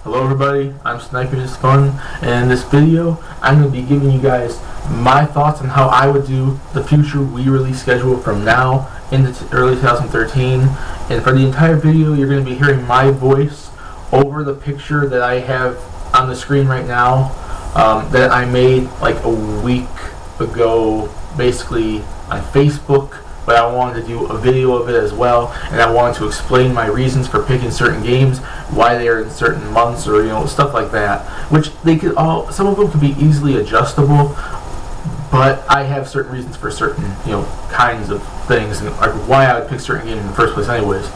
Hello everybody, I'm SnipingIsFun, and in this video I'm going to be giving you guys my thoughts on how I would do the future Wii release schedule from now into early 2013. And for the entire video you're going to be hearing my voice over the picture that I have on the screen right now, that I made like a week ago basically on Facebook. But I wanted to do a video of it as well, and I wanted to explain my reasons for picking certain games, why they are in certain months, or stuff like that. Which they could all, some of them could be easily adjustable, but I have certain reasons for certain kinds of things, and like why I would pick certain games in the first place. Anyways,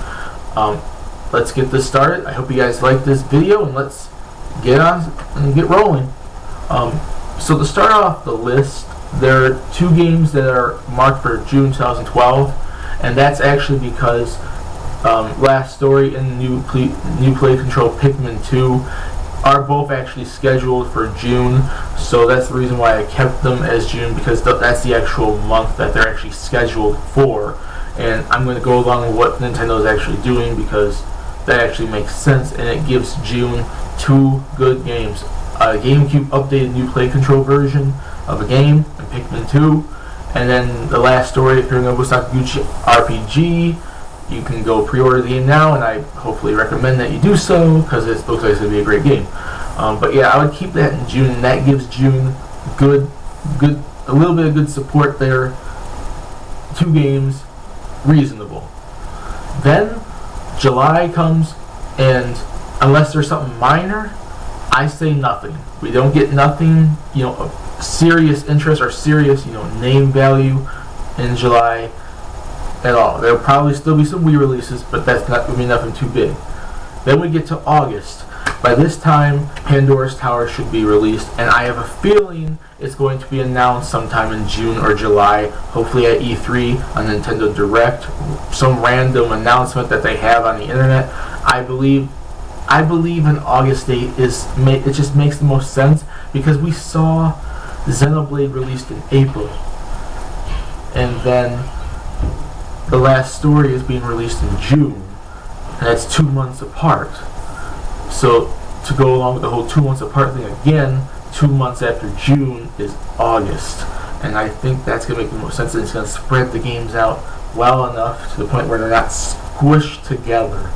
let's get this started. I hope you guys like this video, and let's get on and get rolling. So to start off the list, there are two games that are marked for June 2012, and that's actually because Last Story and New Play Control Pikmin 2 are both actually scheduled for June, so that's the reason why I kept them as June, because that's the actual month that they're actually scheduled for. And I'm going to go along with what Nintendo's actually doing, because that actually makes sense, and it gives June two good games. A GameCube updated New Play Control version of a game, and Pikmin 2, and then The Last Story. If you're going to go Sakaguchi RPG, you can go pre-order the game now, and I hopefully recommend that you do so, because it looks like it's going to be a great game. But yeah, I would keep that in June, and that gives June a little bit of good support there. Two games, reasonable. Then July comes, and unless there's something minor, I say nothing. We don't get nothing, of serious interest or serious, name value in July at all. There'll probably still be some Wii releases, but that's not going to be nothing too big. Then we get to August. By this time, Pandora's Tower should be released, and I have a feeling it's going to be announced sometime in June or July, hopefully at E3 on Nintendo Direct, some random announcement that they have on the internet. I believe an August date it just makes the most sense, because we saw Xenoblade released in April, and then The Last Story is being released in June, and that's 2 months apart. So to go along with the whole 2 months apart thing again, 2 months after June is August, and I think that's going to make the most sense, and it's going to spread the games out well enough to the point where they're not squished together,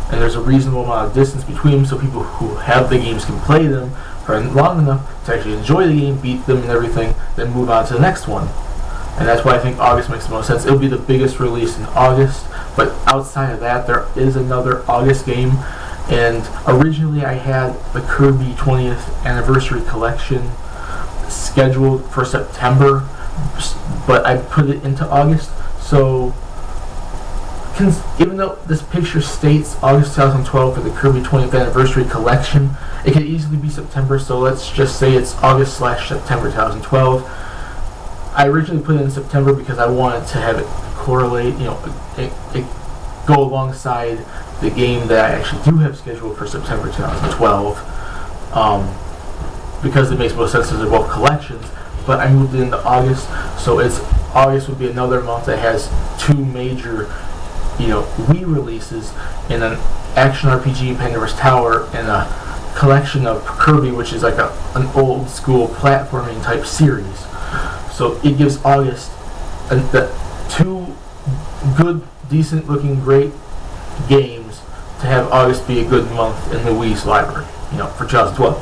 and there's a reasonable amount of distance between them, so people who have the games can play them for long enough to actually enjoy the game, beat them and everything, then move on to the next one. And that's why I think August makes the most sense. It'll be the biggest release in August, but outside of that, there is another August game, and originally I had the Kirby 20th Anniversary Collection scheduled for September, but I put it into August, so even though this picture states August 2012 for the Kirby 20th Anniversary Collection, it could easily be September, so let's just say it's August/September 2012. I originally put it in September because I wanted to have it correlate, it go alongside the game that I actually do have scheduled for September 2012, because it makes most sense as they're both collections. But I moved it into August, so August would be another month that has two major Wii releases, in an action RPG, Pandora's Tower, and a collection of Kirby, which is like an old school platforming type series. So it gives August the two good, decent looking, great games to have August be a good month in the Wii's library, for 2012.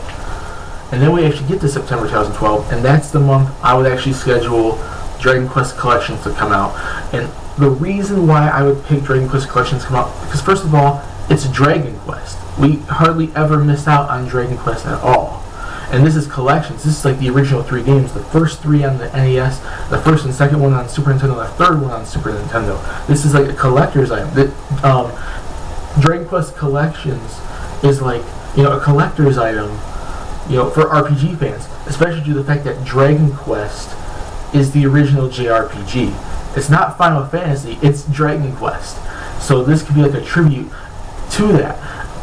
And then we actually get to September 2012, and that's the month I would actually schedule Dragon Quest Collections to come out. And the reason why I would pick Dragon Quest Collections to come out, because first of all, it's Dragon Quest. We hardly ever miss out on Dragon Quest at all. And this is Collections. This is like the original three games. The first three on the NES, the first and second one on Super Nintendo, the third one on Super Nintendo. This is like a collector's item. Dragon Quest Collections is like, a collector's item, for RPG fans, especially due to the fact that Dragon Quest is the original JRPG. It's not Final Fantasy, it's Dragon Quest. So this could be like a tribute to that.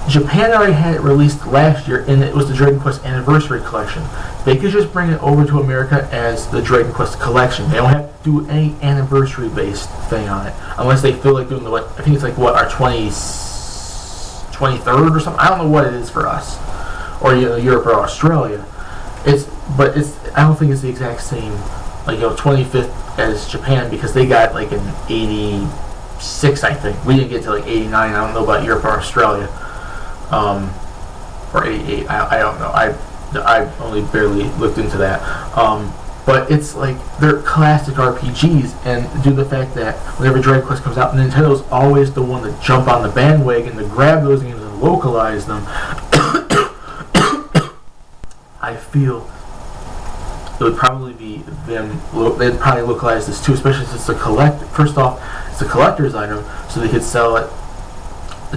Japan already had it released last year, and it was the Dragon Quest Anniversary Collection. They could just bring it over to America as the Dragon Quest Collection. They don't have to do any anniversary-based thing on it, unless they feel like doing I think it's like our 20 23rd or something. I don't know what it is for us, or Europe or Australia. But I don't think it's the exact same, like 25th as Japan, because they got like an 86, I think. We didn't get to like 89. I don't know about Europe or Australia, or 88. I don't know. I only barely looked into that. But it's like they're classic RPGs, and due to the fact that whenever Dragon Quest comes out, Nintendo's always the one to jump on the bandwagon to grab those games and localize them. I feel it would probably be them. They'd probably localize this too, especially since First off, it's a collector's item, so they could sell it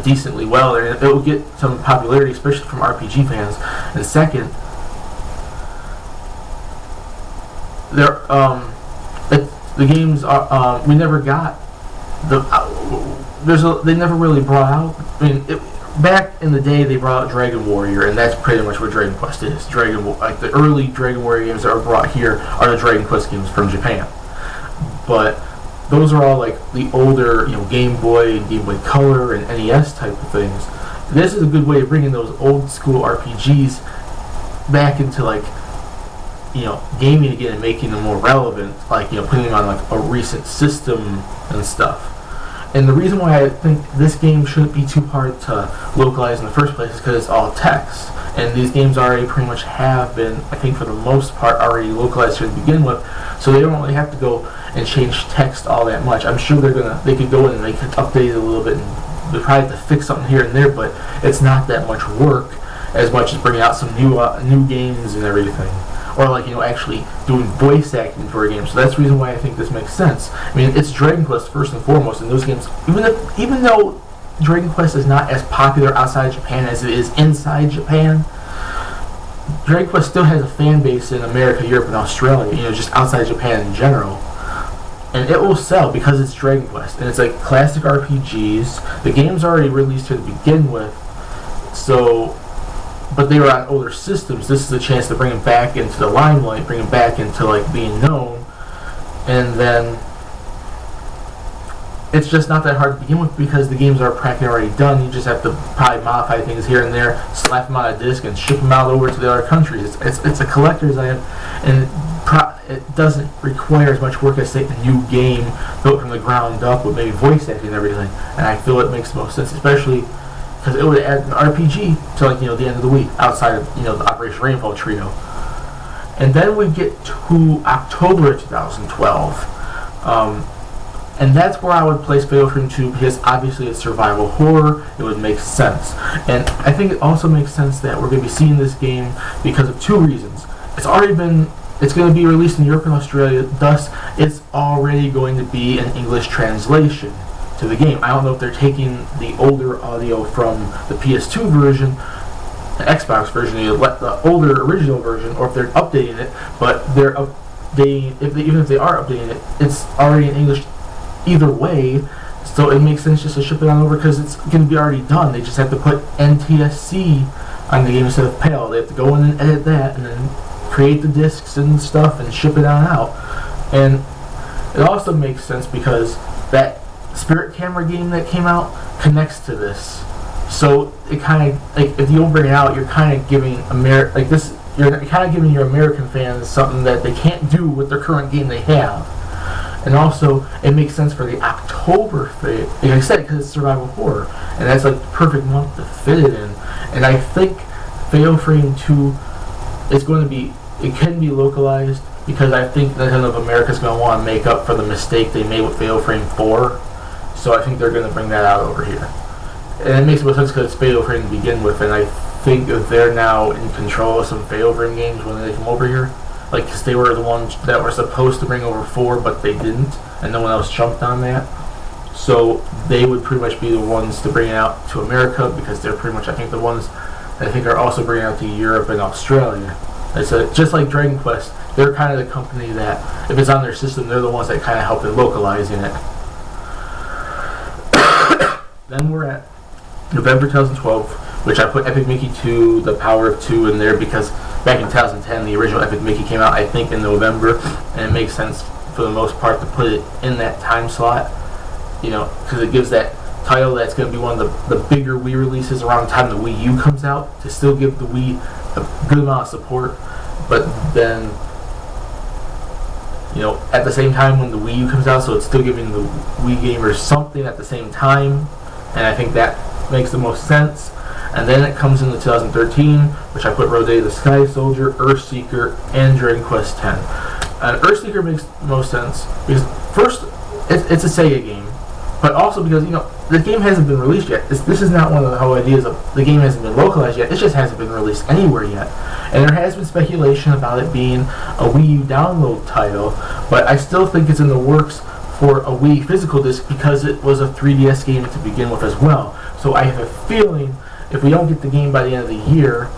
decently well, and it will get some popularity, especially from RPG fans. And second, the games are we never got they never really brought out. I mean, back in the day, they brought out Dragon Warrior, and that's pretty much what Dragon Quest is. Like the early Dragon Warrior games that are brought here are the Dragon Quest games from Japan. But those are all like the older, Game Boy and Game Boy Color and NES type of things. This is a good way of bringing those old school RPGs back into gaming again and making them more relevant, putting them on like a recent system and stuff. And the reason why I think this game shouldn't be too hard to localize in the first place is because it's all text. And these games already pretty much have been, I think for the most part, already localized to begin with. So they don't really have to go and change text all that much. I'm sure they could go in and they could update it a little bit, and they probably have to fix something here and there, but it's not that much work as much as bringing out some new games and everything. Or actually doing voice acting for a game. So that's the reason why I think this makes sense. I mean, it's Dragon Quest first and foremost, and those games, even though Dragon Quest is not as popular outside Japan as it is inside Japan, Dragon Quest still has a fan base in America, Europe, and Australia, just outside Japan in general. And it will sell because it's Dragon Quest, and it's like classic RPGs. The game's already released here to begin with, but they were on older systems. This is a chance to bring them back into the limelight, bring them back into being known, and then it's just not that hard to begin with because the games are practically already done. You just have to probably modify things here and there, slap them on a disc, and ship them out over to the other countries. It's a collector's item, and it doesn't require as much work as, say, a new game built from the ground up with maybe voice acting and everything. And I feel it makes the most sense, especially because it would add an RPG to the end of the week outside of the Operation Rainfall trio. And then we get to October 2012, and that's where I would place Fatal Frame 2 because obviously it's survival horror. It would make sense, and I think it also makes sense that we're going to be seeing this game because of two reasons. It's going to be released in Europe and Australia, thus it's already going to be an English translation to the game. I don't know if they're taking the older audio from the PS2 version, the Xbox version, the older original version, or if they're updating it. But even if they are updating it, it's already in English either way. So it makes sense just to ship it on over because it's going to be already done. They just have to put NTSC on the game instead of PAL. They have to go in and edit that, and then create the discs and stuff and ship it on out. And it also makes sense because that Spirit Camera game that came out connects to this, so it kind of if you don't bring it out, you're kind of giving you're kind of giving your American fans something that they can't do with their current game they have. And also, it makes sense for the October thing, like I said, because it's survival horror, and that's like the perfect month to fit it in. And I think Fatal Frame 2 is going to be, it can be localized because I think Nintendo of America is going to want to make up for the mistake they made with Fatal Frame 4. So I think they're going to bring that out over here. And it makes more sense because it's Fatal Frame to begin with, and I think that they're now in control of some Fatal Frame games when they come over here. Because they were the ones that were supposed to bring over 4, but they didn't, and no one else jumped on that. So they would pretty much be the ones to bring it out to America because they're pretty much, I think, the ones that I think are also bringing it out to Europe and Australia. It's just like Dragon Quest, they're kind of the company that, if it's on their system, they're the ones that kind of help in localizing it. Then we're at November 2012, which I put Epic Mickey 2, The Power of 2 in there because back in 2010, the original Epic Mickey came out, I think, in November, and it makes sense for the most part to put it in that time slot, because it gives that title that's going to be one of the bigger Wii releases around the time the Wii U comes out, to still give the Wii a good amount of support, but then, you know, at the same time when the Wii U comes out, so it's still giving the Wii gamers something at the same time, and I think that makes the most sense. And then it comes into 2013, which I put Roday the Sky Soldier, Earthseeker, and Dragon Quest X. Earthseeker makes most sense because first, it's a Sega game, but also because, you know, the game hasn't been released yet. This is not one of the whole ideas of the game hasn't been localized yet. It just hasn't been released anywhere yet. And there has been speculation about it being a Wii U download title, but I still think it's in the works for a Wii physical disc because it was a 3DS game to begin with as well. So I have a feeling if we don't get the game by the end of the year,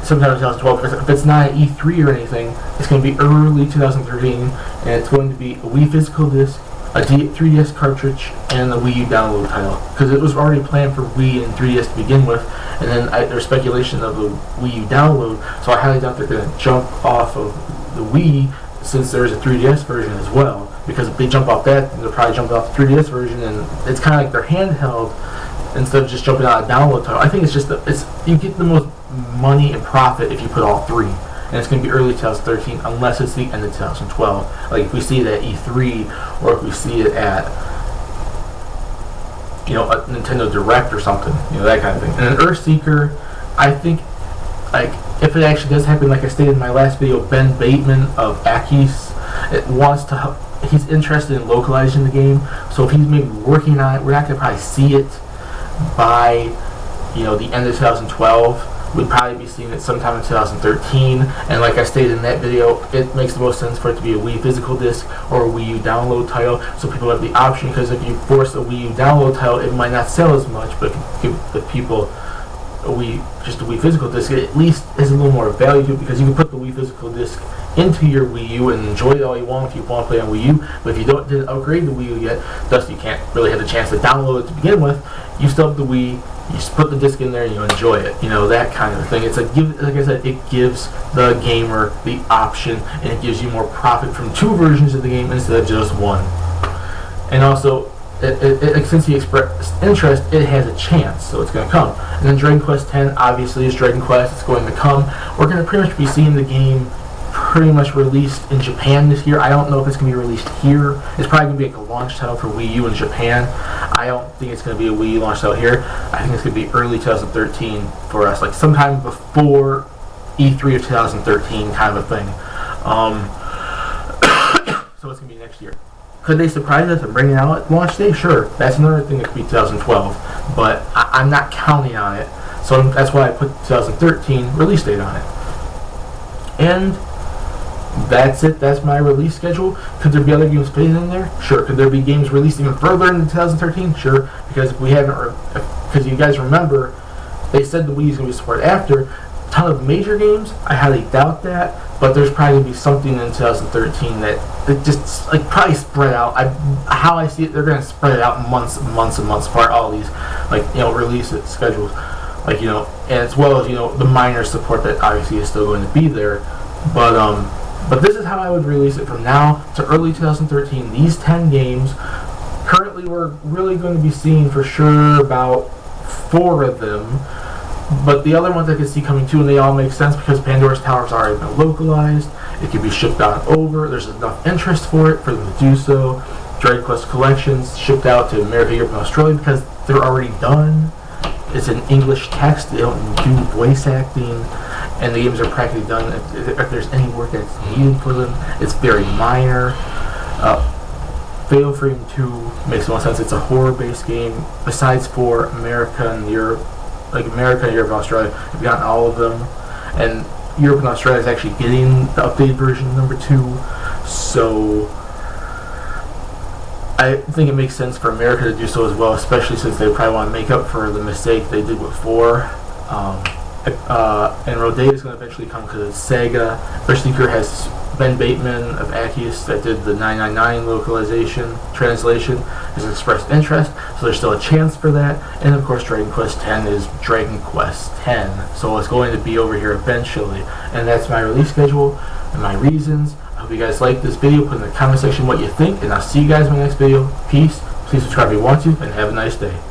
sometime in 2012, if it's not at E3 or anything, it's going to be early 2013, and it's going to be a Wii physical disc, a 3DS cartridge, and a Wii U download title. Because it was already planned for Wii and 3DS to begin with, and then there's speculation of the Wii U download, so I highly doubt they're going to jump off of the Wii since there's a 3DS version as well. Because if they jump off that, they'll probably jump off the 3DS version, and it's kind of like their handheld instead of just jumping on a download title. I think it's just you get the most money and profit if you put all three, and it's going to be early 2013 unless it's the end of 2012. Like if we see it at E3 or if we see it at, you know, a Nintendo Direct or something, you know, that kind of thing. And an Earthseeker, I think, like if it actually does happen, like I stated in my last video, Ben Bateman of Akis, he's interested in localizing the game, so if he's maybe working on it, we're not going to probably see it by, you know, the end of 2012. We'd probably be seeing it sometime in 2013, and like I stated in that video, it makes the most sense for it to be a Wii physical disc or a Wii U download title, so people have the option, because if you force a Wii U download title, it might not sell as much, but give the people just a Wii physical disc, it at least has a little more value to it, because you can put the Wii physical disc into your Wii U and enjoy it all you want if you want to play on Wii U. But if you didn't upgrade the Wii U yet, thus you can't really have the chance to download it to begin with, you still have the Wii, you just put the disc in there and you enjoy it, you know, that kind of thing. It's like I said, it gives the gamer the option, and it gives you more profit from two versions of the game instead of just one. And also, since he expressed interest, it has a chance, so it's going to come. And then Dragon Quest X obviously is Dragon Quest, it's going to come. We're going to pretty much be seeing the game pretty much released in Japan this year. I don't know if it's going to be released here. It's probably going to be like a launch title for Wii U in Japan. I don't think it's going to be a Wii U launch title here. I think it's going to be early 2013 for us, like sometime before E3 of 2013 kind of a thing. So it's going to be next year. Could they surprise us and bring it out at launch day? Sure. That's another thing that could be 2012. But I'm not counting on it. So that's why I put 2013 release date on it. And that's it. That's my release schedule. Could there be other games played in there? Sure. Could there be games released even further in 2013? Sure. Because we haven't. Because you guys remember, they said the Wii is going to be supported after. A ton of major games. I highly doubt that. But there's probably going to be something in 2013 that just like probably spread out. How I see it, they're going to spread it out months and months and months apart. All these, like, you know, release schedules, like, you know, and as well as, you know, the minor support that obviously is still going to be there. But this is how I would release it from now to early 2013. These 10 games. Currently, we're really going to be seeing for sure about 4 of them. But the other ones I can see coming too, and they all make sense because Pandora's Tower's already been localized. It can be shipped on over. There's enough interest for it for them to do so. Dragon Quest Collections shipped out to America, Europe, and Australia because they're already done. It's in English text. They don't do voice acting, and the games are practically done. If there's any work that's needed for them, it's very minor. Fatal Frame 2 makes more sense. It's a horror-based game. Besides for America and Europe, like America, Europe, and Australia, we've gotten all of them, and Europe and Australia is actually getting the updated version number 2. So I think it makes sense for America to do so as well, especially since they probably want to make up for the mistake they did with 4. And Roday is going to eventually come because it's Sega. Earthseeker has Ben Bateman of Akis that did the 999 translation has expressed interest, so there's still a chance for that. And of course, Dragon Quest X is Dragon Quest X, so it's going to be over here eventually. And that's my release schedule and my reasons. I hope you guys like this video. Put in the comment section what you think, and I'll see you guys in my next video. Peace. Please subscribe if you want to, and have a nice day.